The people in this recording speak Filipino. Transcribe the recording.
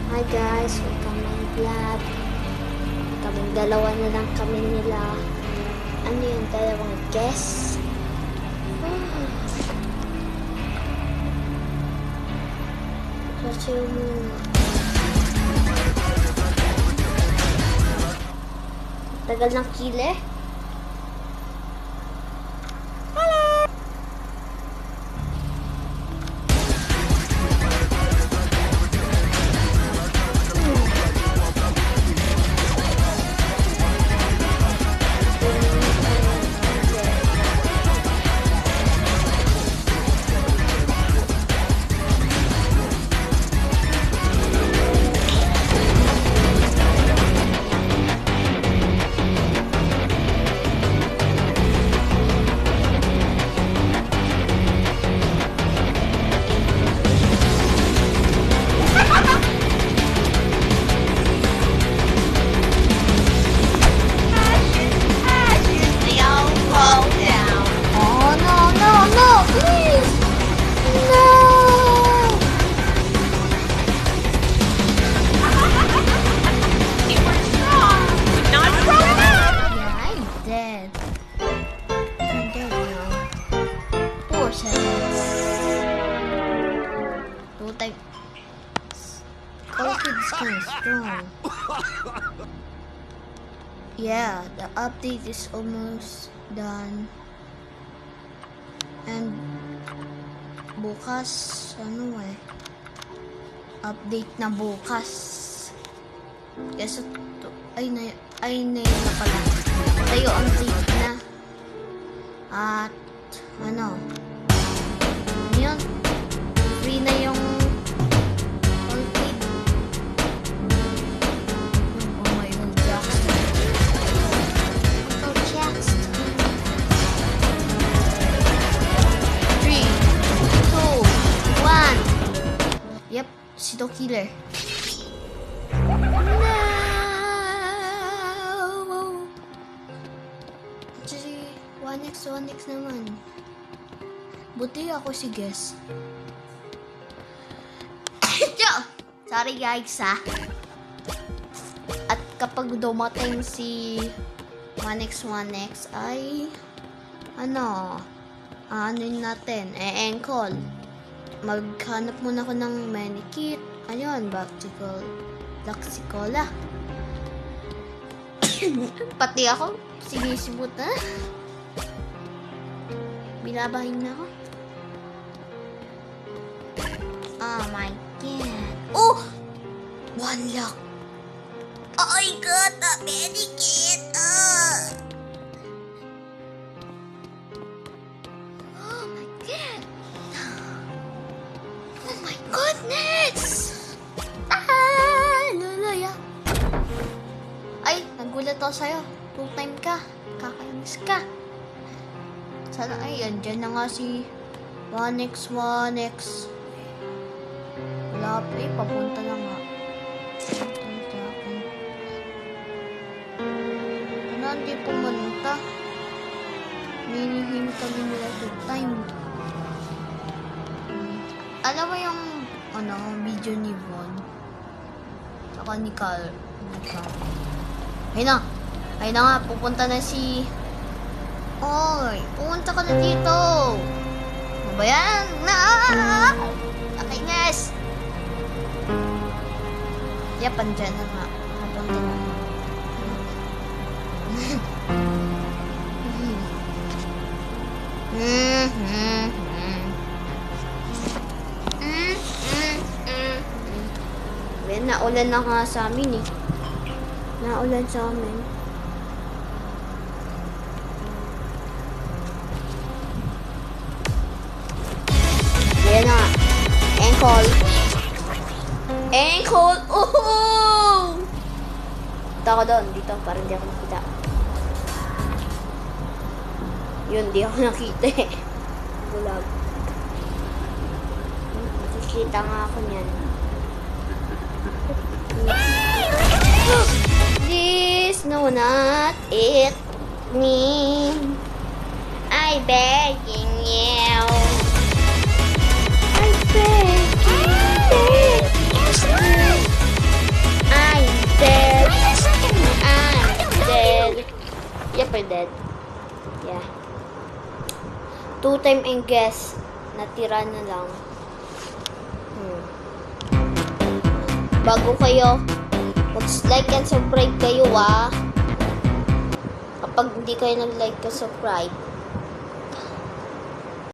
Hi guys, welcome my vlog. Kaming dalawa na lang kami nila. Ano yung dalawang guests? Kasi muna. Tagal ng kile. Strong. Yeah, the update is almost done. And bukas, update na bukas. Yes, ay na yun na pala. Tayo update na. At yun, free na yung Pseudo Killer. No! Actually, 1x naman. Buti ako si Guess. Sorry guys At kapag dumating si 1x ay ano natin, ankle. Maghanap muna ako ng medikit. Ayun, Laxicola. Pati ako, sinisibot na. Bilabahin na ako. Oh my God. Oh! One luck. Oh my God, a medikit. Oh my God. Oh my goodness! Lulaya. Ay, nagulat ako sa'yo. Full time ka. Kakainis ka. Sana andyan na nga si 1x. Wala pa papunta na nga. Hindi pumunta. Minihim kami nila full time. Alam mo yung video ni Von saka ni Carl. Ayun na nga, pupunta na si Oy, pumunta ka na dito. Ano ba yan? Nakainis. Yep, andyan na nga. Napunta na. Naulan na nga sa amin Naulan sa amin. Ayan na. Ankle. Oh! Punta ako doon. Dito. Parang hindi ako nakita. Yun, di ako nakita Bulag. Nakikita nga ako niyan. Please, no, not it. Me. I begging you. I begging you. Yep, I did. Yeah. 2 time and guess. Natira na lang. Bago kayo, mag-like and subscribe kayo, Kapag hindi kayo nag-like ka subscribe,